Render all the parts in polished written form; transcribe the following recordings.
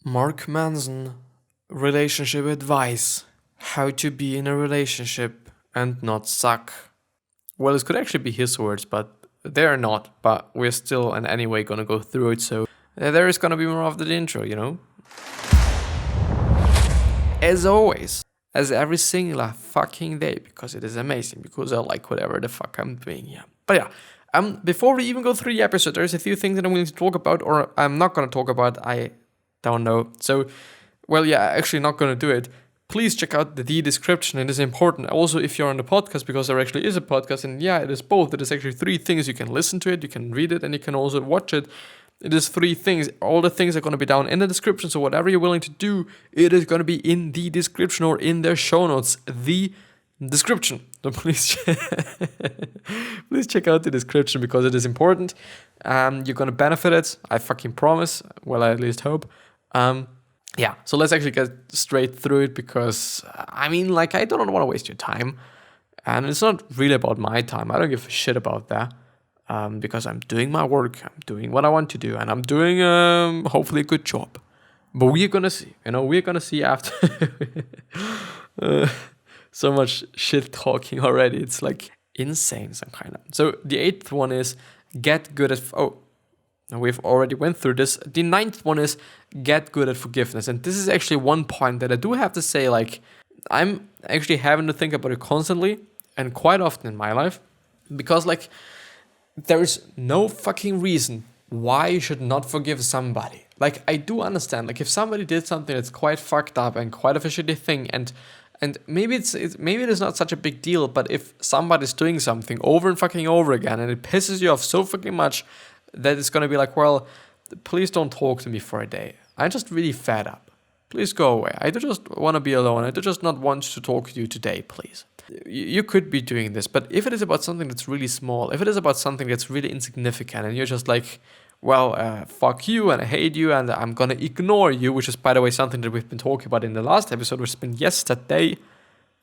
Mark Manson, relationship advice. How to be in a relationship and not suck. Well, this could actually be his words, but they're not. But we're still, in any way, gonna go through it, so there is gonna be more of the intro. As always, as every single fucking day, because it is amazing, because I like whatever the fuck I'm doing here. But yeah, before we even go through the episode, there's a few things that I'm willing to talk about, or I'm not gonna talk about. I don't know. So, well, yeah, actually not gonna do it. Please check out the description. It is important. Also, if you're on the podcast, because there actually is a podcast, and yeah, it is both. It is actually three things. You can listen to it, you can read it, and you can also watch it. It is three things. All the things are going to be down in the description. So whatever you're willing to do, it is going to be in the description or in their show notes. The description. So please, please check out the description because it is important. You're going to benefit it. I fucking promise. Well, I at least hope. Yeah. So let's actually get straight through it because I don't want to waste your time, and it's not really about my time. I don't give a shit about that. Because I'm doing my work, I'm doing what I want to do, and I'm doing hopefully a good job. But we're gonna see, we're gonna see after so much shit talking already. It's like insane, some kind of. So the 8th one is get good at. We've already went through this. The 9th one is get good at forgiveness, and this is actually one point that I do have to say. Like I'm actually having to think about it constantly and quite often in my life, because like. There is no fucking reason why you should not forgive somebody. Like, I do understand, like, if somebody did something that's quite fucked up and quite a shitty thing, and maybe maybe it is not such a big deal, but if somebody's doing something over and fucking over again, and it pisses you off so fucking much that it's gonna be like, well, please don't talk to me for a day. I'm just really fed up. Please go away. I do just want to be alone. I do just not want to talk to you today, please. You could be doing this, but if it is about something that's really small, if it is about something that's really insignificant, and you're just like, well, fuck you, and I hate you, and I'm gonna ignore you, which is, by the way, something that we've been talking about in the last episode, which has been yesterday.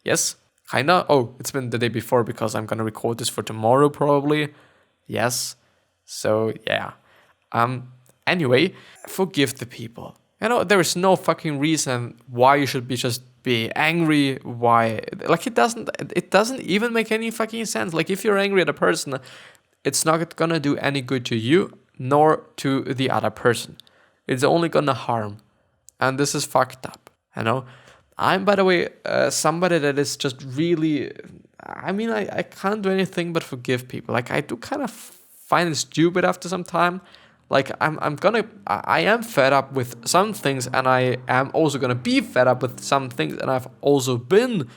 Yes, kinda. Oh, it's been the day before because I'm gonna record this for tomorrow, probably. Yes. So yeah. Anyway, forgive the people. There is no fucking reason why you should be angry. Why? Like, it doesn't even make any fucking sense. Like, if you're angry at a person, it's not gonna do any good to you nor to the other person. It's only gonna harm, and this is fucked up. I'm, by the way, somebody that is just really. I can't do anything but forgive people. Like, I do kind of find it stupid after some time. Like, I am fed up with some things, and I am also gonna be fed up with some things, and I've also been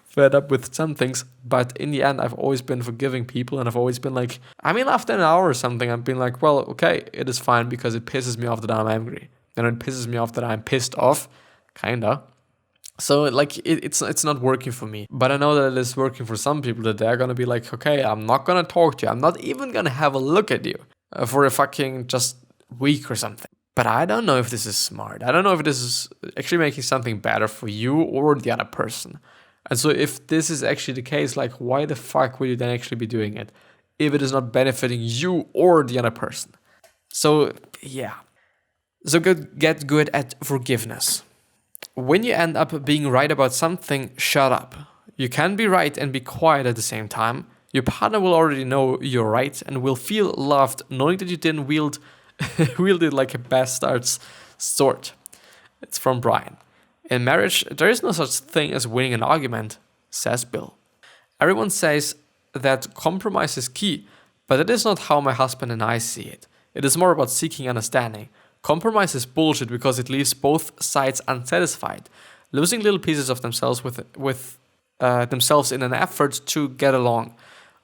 fed up with some things, but in the end, I've always been forgiving people, and I've always been like, after an hour or something, I've been like, well, okay, it is fine, because it pisses me off that I'm angry, and it pisses me off that I'm pissed off, kinda. So, like, it's not working for me. But I know that it is working for some people, that they're gonna be like, okay, I'm not gonna talk to you. I'm not even gonna have a look at you for a fucking just week or something. But I don't know if this is smart. I don't know if this is actually making something better for you or the other person. And so if this is actually the case, like, why the fuck would you then actually be doing it if it is not benefiting you or the other person? So, yeah. So get good at forgiveness. When you end up being right about something, shut up. You can be right and be quiet at the same time. Your partner will already know you're right and will feel loved knowing that you didn't wield it like a bastard's sword. It's from Brian. In marriage, there is no such thing as winning an argument, says Bill. Everyone says that compromise is key, but that is not how my husband and I see it. It is more about seeking understanding. Compromise is bullshit because it leaves both sides unsatisfied, losing little pieces of themselves with themselves in an effort to get along.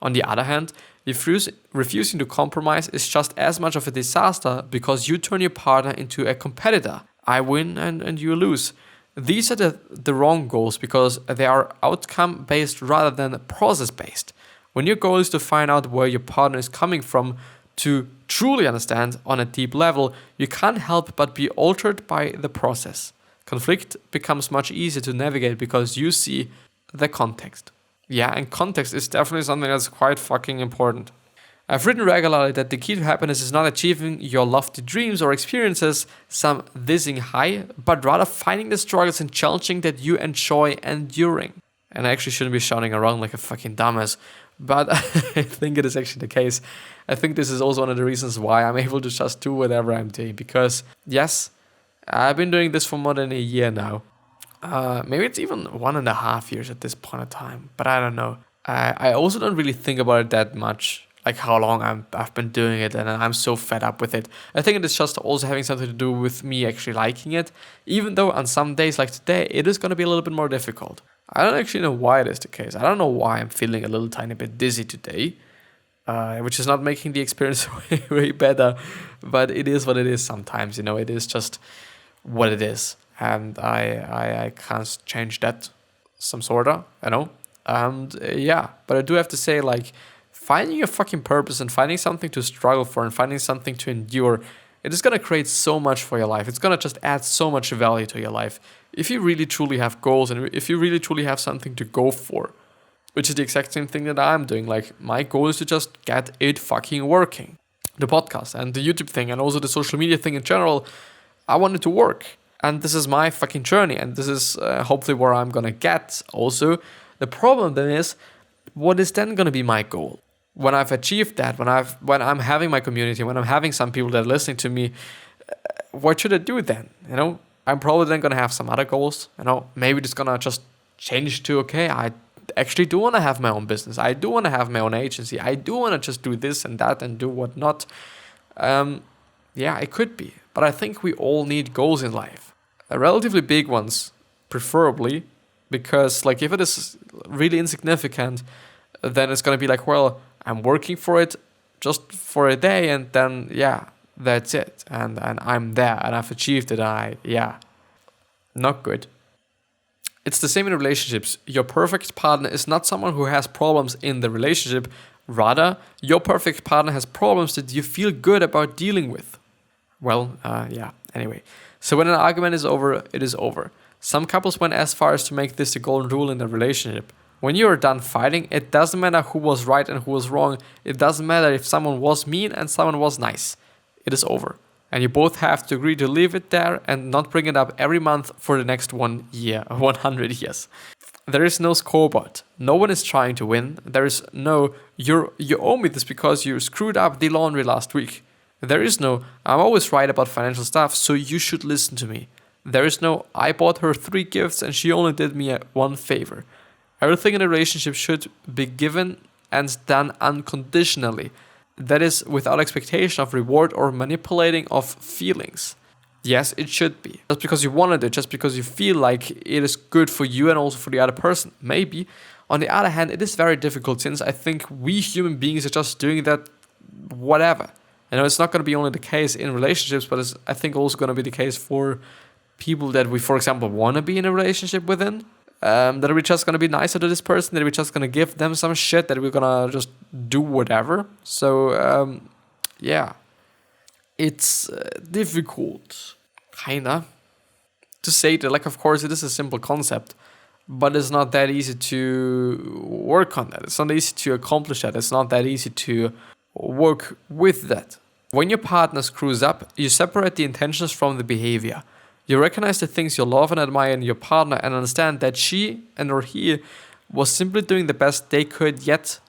On the other hand, refusing to compromise is just as much of a disaster because you turn your partner into a competitor. I win and you lose. These are the wrong goals because they are outcome-based rather than process-based. When your goal is to find out where your partner is coming from, to truly understand on a deep level, you can't help but be altered by the process. Conflict becomes much easier to navigate because you see the context. Yeah, and context is definitely something that's quite fucking important. I've written regularly that the key to happiness is not achieving your lofty dreams or experiences some dizzying high, but rather finding the struggles and challenging that you enjoy enduring. And I actually shouldn't be shouting around like a fucking dumbass, but I think it is actually the case. I think this is also one of the reasons why I'm able to just do whatever I'm doing. Because yes, I've been doing this for more than a year now. Maybe it's even 1.5 years at this point in time, but I don't know. I also don't really think about it that much, like how long I've been doing it, and I'm so fed up with it. I think it is just also having something to do with me actually liking it, even though on some days like today, it is going to be a little bit more difficult. I don't actually know why it is the case. I don't know why I'm feeling a little tiny bit dizzy today, which is not making the experience way better, but it is what it is sometimes, it is just what it is. And I can't change that some sorta, And but I do have to say, like, finding your fucking purpose and finding something to struggle for and finding something to endure, it is going to create so much for your life. It's going to just add so much value to your life. If you really truly have goals and if you really truly have something to go for, which is the exact same thing that I'm doing. Like, my goal is to just get it fucking working. The podcast and the YouTube thing and also the social media thing in general, I want it to work. And this is my fucking journey. And this is hopefully where I'm going to get also. The problem then is, what is then going to be my goal? When I've achieved that, when I'm having my community, when I'm having some people that are listening to me, what should I do then? I'm probably then going to have some other goals. Maybe it's going to just change to, okay, I actually do want to have my own business. I do want to have my own agency. I do want to just do this and that and do whatnot. It could be. But I think we all need goals in life. Relatively big ones, preferably, because like if it is really insignificant, then it's going to be like, well, I'm working for it just for a day and then, that's it. And I'm there and I've achieved it. Not good. It's the same in relationships. Your perfect partner is not someone who has problems in the relationship. Rather, your perfect partner has problems that you feel good about dealing with. Anyway. So when an argument is over, it is over. Some couples went as far as to make this the golden rule in their relationship. When you are done fighting, it doesn't matter who was right and who was wrong. It doesn't matter if someone was mean and someone was nice. It is over. And you both have to agree to leave it there and not bring it up every month for the next 1 year or 100 years. There is no scoreboard. No one is trying to win. There is no, you owe me this because you screwed up the laundry last week. There is no, I'm always right about financial stuff, so you should listen to me. There is no, I bought her 3 gifts and she only did me 1 favor. Everything in a relationship should be given and done unconditionally. That is, without expectation of reward or manipulating of feelings. Yes, it should be. Just because you wanted it, just because you feel like it is good for you and also for the other person. Maybe. On the other hand, it is very difficult since I think we human beings are just doing that whatever. It's not going to be only the case in relationships, but it's, I think, also going to be the case for people that we, for example, want to be in a relationship within. That we're just going to be nicer to this person, that we're just going to give them some shit, that we're going to just do whatever. So, it's difficult, kinda, to say that, like, of course, it is a simple concept, but it's not that easy to work on that. It's not easy to accomplish that. It's not that easy to work with that. When your partner screws up, you separate the intentions from the behavior. You recognize the things you love and admire in your partner and understand that she or he was simply doing the best they could, yet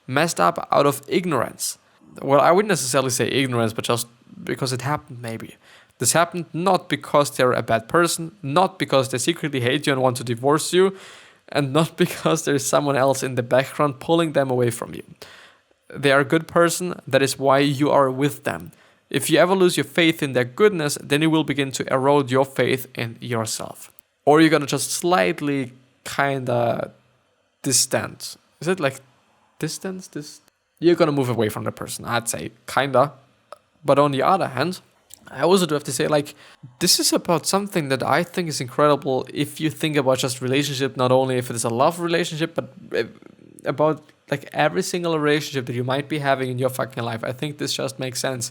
messed up out of ignorance. Well, I wouldn't necessarily say ignorance, but just because it happened, maybe. This happened not because they're a bad person, not because they secretly hate you and want to divorce you, and not because there's someone else in the background pulling them away from you. They are a good person, that is why you are with them. If you ever lose your faith in their goodness, then you will begin to erode your faith in yourself. Or you're gonna just slightly kinda distance. Is it like distance? You're gonna move away from the person, I'd say, kinda. But on the other hand, I also do have to say, like, this is about something that I think is incredible if you think about just relationship, not only if it is a love relationship, but about like every single relationship that you might be having in your fucking life. I think this just makes sense.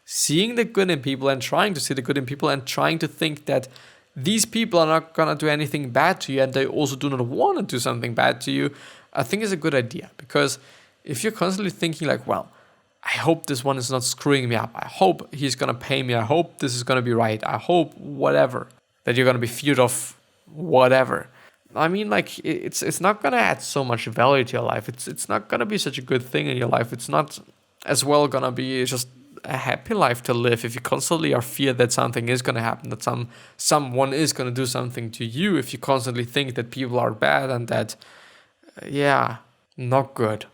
Seeing the good in people and trying to see the good in people and trying to think that these people are not gonna do anything bad to you and they also do not want to do something bad to you, I think is a good idea. Because If you're constantly thinking like, well, I hope this one is not screwing me up. I hope he's gonna pay me. I hope this is gonna be right. I hope whatever, that you're gonna be feared of whatever. I mean, like it's not gonna add so much value to your life. It's not gonna be such a good thing in your life. It's not as well gonna be just a happy life to live if you constantly are feared that something is gonna happen, that someone is gonna do something to you. If you constantly think that people are bad and that, yeah, not good.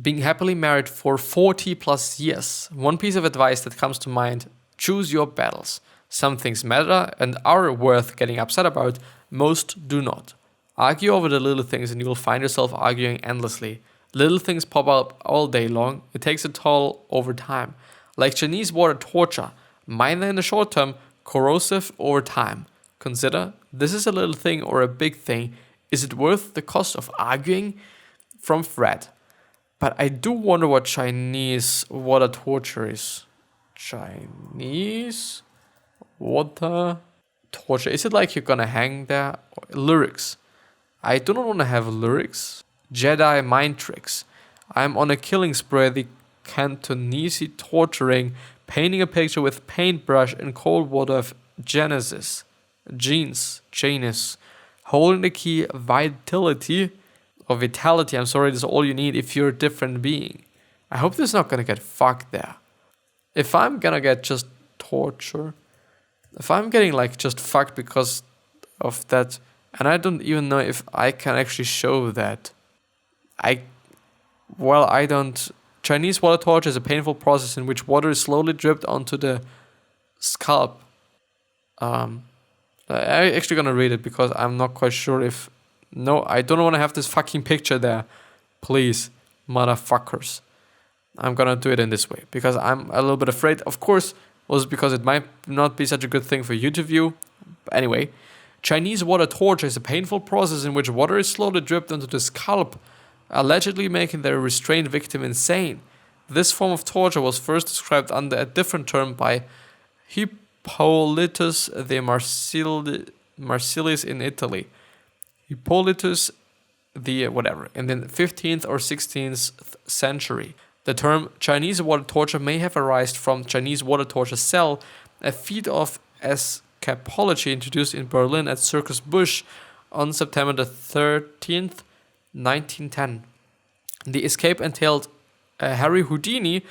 Being happily married for 40 plus years. One piece of advice that comes to mind: choose your battles. Some things matter and are worth getting upset about, most do not. Argue over the little things and you will find yourself arguing endlessly. Little things pop up all day long, it takes a toll over time. Like Chinese water torture, minor in the short term, corrosive over time. Consider, this is a little thing or a big thing. Is it worth the cost of arguing? From Fred. But I do wonder what Chinese water torture is. Chinese water torture. Is it like you're gonna hang there? Lyrics. I do not want to have lyrics. Jedi mind tricks. I'm on a killing spree, the Cantonese torturing, painting a picture with paintbrush in cold water of Genesis. Janus. Holding the key vitality. I'm sorry, this is all you need if you're a different being. I hope this is not gonna get fucked there. If I'm gonna get just torture, if I'm getting like just fucked because of that, and I don't even know if I can actually show that. I don't. Chinese water torture is a painful process in which water is slowly dripped onto the scalp. I'm actually gonna read it because I'm not quite sure if. No, I don't want to have this fucking picture there. Please, motherfuckers. I'm gonna do it in this way because I'm a little bit afraid. Of course, also because it might not be such a good thing for you to view. But anyway, Chinese water torture is a painful process in which water is slowly dripped onto the scalp, allegedly making the restrained victim insane. This form of torture was first described under a different term by Hippolytus de Marsilis in Italy. Hippolytus the whatever, in the 15th or 16th century. The term Chinese water torture may have arisen from Chinese water torture cell, a feat of escapology introduced in Berlin at Circus Busch on September the 13th, 1910. The escape entailed Harry Houdini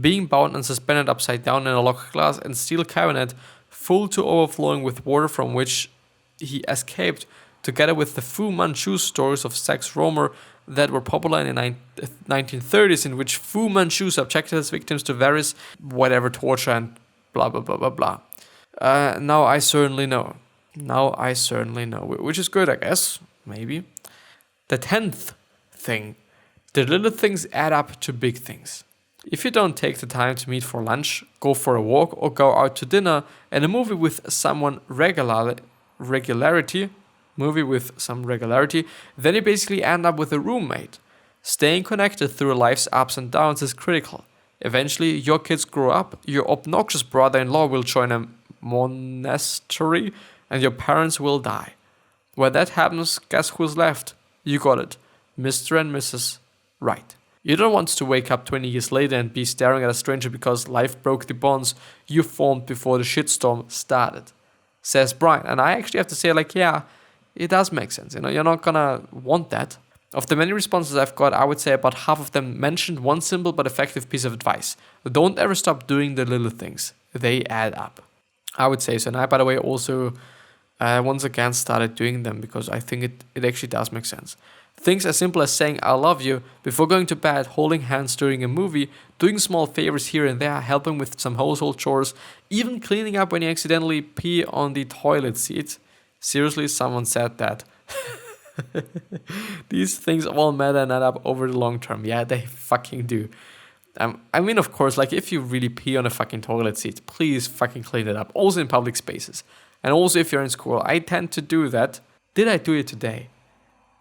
being bound and suspended upside down in a locked glass and steel cabinet full to overflowing with water from which he escaped, together with the Fu Manchu stories of sex rumor that were popular in the 1930s, in which Fu Manchu subjected his victims to various whatever torture and blah blah blah blah blah. Now I certainly know, which is good, I guess, maybe. The 10th thing: the little things add up to big things. If you don't take the time to meet for lunch, go for a walk, or go out to dinner and a movie with someone regularity, then you basically end up with a roommate. Staying connected through life's ups and downs is critical. Eventually, your kids grow up, your obnoxious brother-in-law will join a monastery, and your parents will die. When that happens, guess who's left? You got it. Mr. and Mrs. Right. You don't want to wake up 20 years later and be staring at a stranger because life broke the bonds you formed before the shitstorm started. Says Brian. And I actually have to say, like, yeah, it does make sense. You're not gonna want that. Of the many responses I've got, I would say about half of them mentioned one simple but effective piece of advice. Don't ever stop doing the little things. They add up. I would say so. And I, by the way, also once again started doing them because I think it actually does make sense. Things as simple as saying I love you before going to bed, holding hands during a movie, doing small favors here and there, helping with some household chores, even cleaning up when you accidentally pee on the toilet seat. Seriously, someone said that. These things all matter and add up over the long term. Yeah, they fucking do. I mean, of course, like if you really pee on a fucking toilet seat, please fucking clean it up. Also in public spaces. And also if you're in school. I tend to do that. Did I do it today?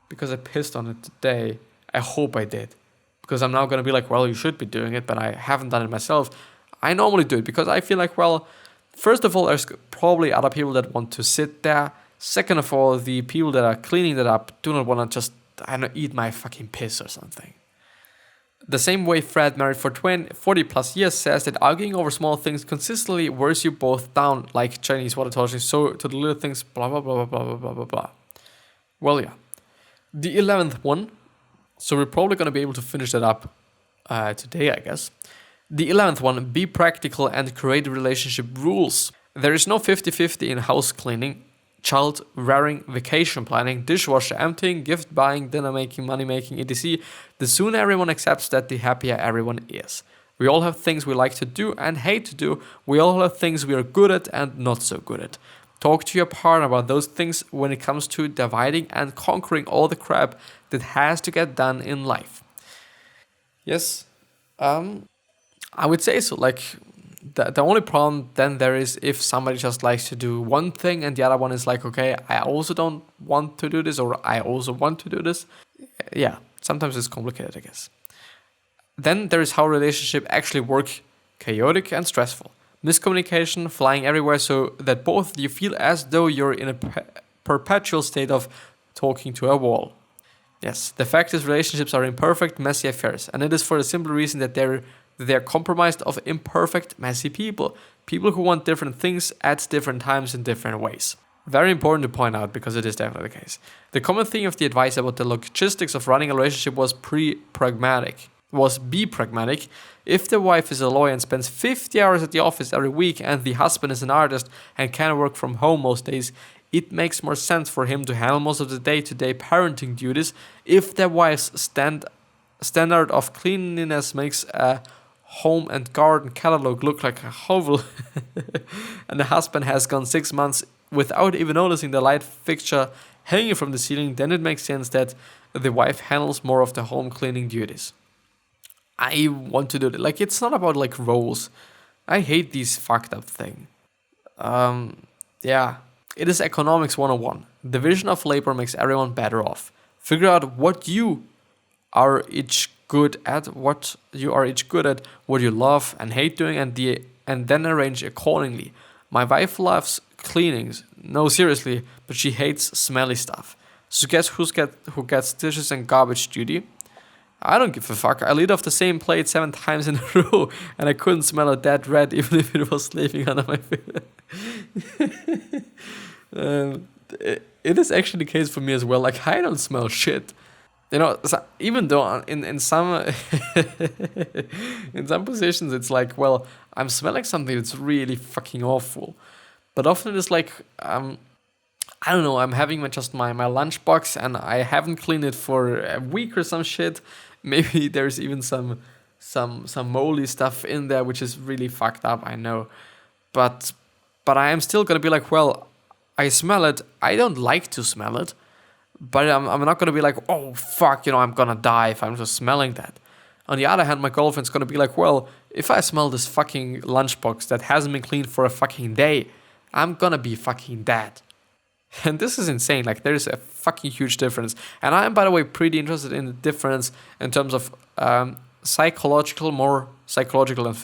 Because I pissed on it today. I hope I did. Because I'm now going to be like, well, you should be doing it, but I haven't done it myself. I normally do it because I feel like, well, first of all, there's probably other people that want to sit there. Second of all, the people that are cleaning that up do not want to just, I don't know, eat my fucking piss or something. The same way Fred, married for 40 plus years, says that arguing over small things consistently wears you both down, like Chinese water torture. So to the little things, blah blah blah blah blah blah blah blah. Well, yeah. The 11th one. So we're probably gonna be able to finish that up today, I guess. The 11th one: be practical and create relationship rules. There is no 50-50 in house cleaning, child rearing, vacation planning, dishwasher emptying, gift buying, dinner making, money making, etc. The sooner everyone accepts that, the happier everyone is. We all have things we like to do and hate to do. We all have things we are good at and not so good at. Talk to your partner about those things when it comes to dividing and conquering all the crap that has to get done in life. Yes, I would say so. Like, the only problem then there is if somebody just likes to do one thing and the other one is like, okay, I also don't want to do this, or I also want to do this. Yeah, sometimes it's complicated, I guess. Then there is how relationship actually work: chaotic and stressful. Miscommunication, flying everywhere so that both you feel as though you're in a perpetual state of talking to a wall. Yes, the fact is relationships are imperfect, messy affairs, and it is for the simple reason that they're compromised of imperfect, messy people. People who want different things at different times in different ways. Very important to point out, because it is definitely the case. The common theme of the advice about the logistics of running a relationship was be pragmatic. If the wife is a lawyer and spends 50 hours at the office every week and the husband is an artist and can work from home most days, it makes more sense for him to handle most of the day-to-day parenting duties. If the wife's standard of cleanliness makes a home and garden catalog look like a hovel and the husband has gone 6 months without even noticing the light fixture hanging from the ceiling, then it makes sense that the wife handles more of the home cleaning duties. I want to do it. Like, it's not about like roles. I hate these fucked up thing. Yeah. It is economics 101. Division of labor makes everyone better off. Figure out what you are each good at, what you love and hate doing, and then arrange accordingly. My wife loves cleanings. No, seriously, but she hates smelly stuff. So guess who gets dishes and garbage duty? I don't give a fuck. I ate off the same plate 7 times in a row, and I couldn't smell a dead rat even if it was sleeping under my feet. It is actually the case for me as well. Like, I don't smell shit. You know, so even though in some in some positions it's like, well, I'm smelling something that's really fucking awful. But often it's like, I don't know, I'm having my lunchbox and I haven't cleaned it for a week or some shit. Maybe there's even some moldy stuff in there, which is really fucked up, I know. But I am still gonna be like, well, I smell it. I don't like to smell it, but I'm not gonna be like, oh fuck, I'm gonna die if I'm just smelling that. On the other hand, my girlfriend's gonna be like, well, if I smell this fucking lunchbox that hasn't been cleaned for a fucking day, I'm gonna be fucking dead. And this is insane. Like, there's a fucking huge difference. And I'm, by the way, pretty interested in the difference in terms of more psychological and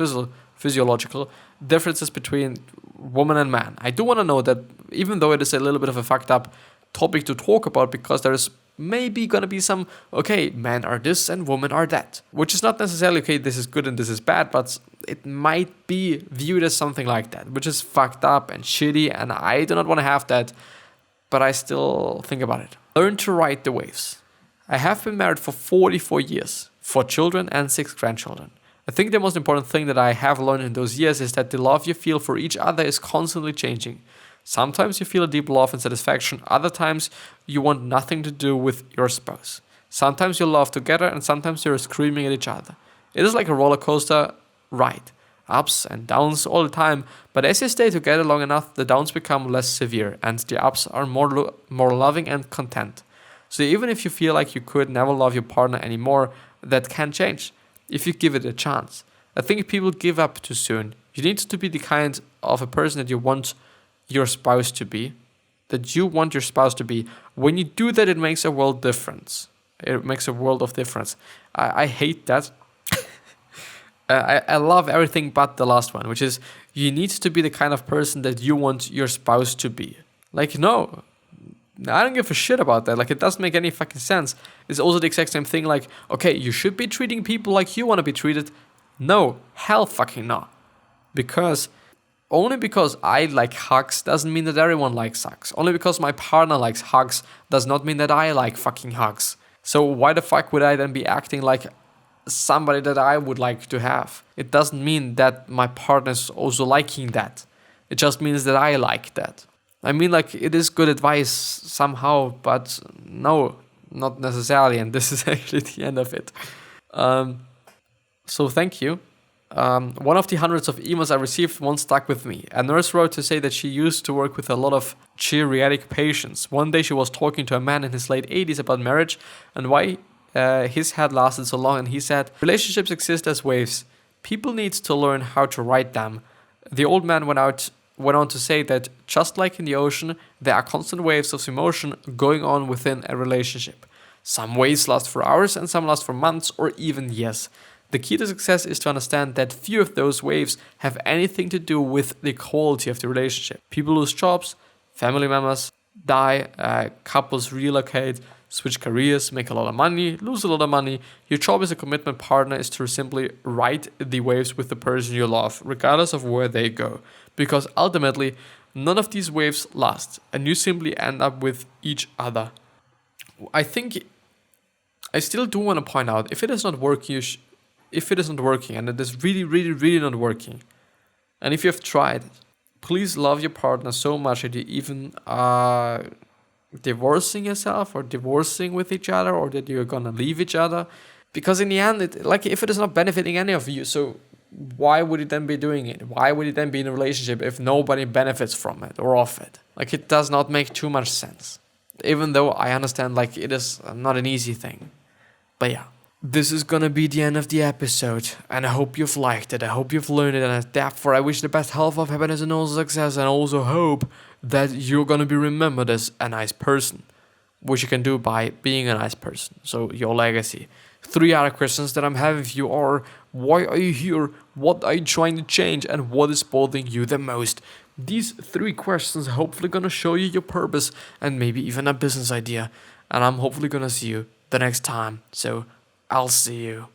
physiological differences between woman and man. I do want to know that, even though it is a little bit of a fucked up topic to talk about, because there's maybe going to be some, okay, men are this and women are that. Which is not necessarily, okay, this is good and this is bad, but it might be viewed as something like that, which is fucked up and shitty, and I do not want to have that. But I still think about it. Learn to ride the waves. I have been married for 44 years, 4 children and 6 grandchildren. I think the most important thing that I have learned in those years is that the love you feel for each other is constantly changing. Sometimes you feel a deep love and satisfaction, other times you want nothing to do with your spouse. Sometimes you love together and sometimes you're screaming at each other. It is like a roller coaster ride. Ups and downs all the time, but as you stay together long enough, the downs become less severe and the ups are more loving and content. So even if you feel like you could never love your partner anymore, that can change if you give it a chance. I think people give up too soon. You need to be the kind of a person that you want your spouse to be, When you do that, it makes a world difference. It makes a world of difference. I hate that. I love everything but the last one, which is you need to be the kind of person that you want your spouse to be. Like, no, I don't give a shit about that. Like, it doesn't make any fucking sense. It's also the exact same thing. Like, okay, you should be treating people like you want to be treated. No, hell fucking no. Because only because I like hugs doesn't mean that everyone likes hugs. Only because my partner likes hugs does not mean that I like fucking hugs. So why the fuck would I then be acting like somebody that I would like to have? It doesn't mean that my partner's also liking that. It just means that I like that. I mean, like, it is good advice somehow, but no, not necessarily. And this is actually the end of it. So thank you. One of the hundreds of emails I received once stuck with me. A nurse wrote to say that she used to work with a lot of geriatric patients. One day she was talking to a man in his late 80s about marriage and why his had lasted so long, and he said, relationships exist as waves. People need to learn how to ride them. The old man went on to say that just like in the ocean, there are constant waves of emotion going on within a relationship. Some waves last for hours and some last for months or even years. The key to success is to understand that few of those waves have anything to do with the quality of the relationship. People lose jobs, family members die, couples relocate, switch careers, make a lot of money, lose a lot of money. Your job as a commitment partner is to simply ride the waves with the person you love, regardless of where they go. Because ultimately, none of these waves last, and you simply end up with each other. I think I still do want to point out, if it is not working, if it isn't working, and it is really, really, really not working, and if you have tried it, please love your partner so much that you even are divorcing yourself or divorcing with each other, or that you're gonna leave each other. Because in the end, if it is not benefiting any of you, so why would you then be doing it? Why would you then be in a relationship if nobody benefits from it or off it? Like, it does not make too much sense. Even though I understand, like, it is not an easy thing. But yeah. This is gonna be the end of the episode, and I hope you've liked it. I hope you've learned it, and therefore I wish the best health, of happiness, and also success, and I also hope that you're gonna be remembered as a nice person, which you can do by being a nice person. So your legacy. 3 other questions that I'm having for you are: why are you here? What are you trying to change? And what is bothering you the most? These 3 questions are hopefully gonna show you your purpose and maybe even a business idea. And I'm hopefully gonna see you the next time. So I'll see you.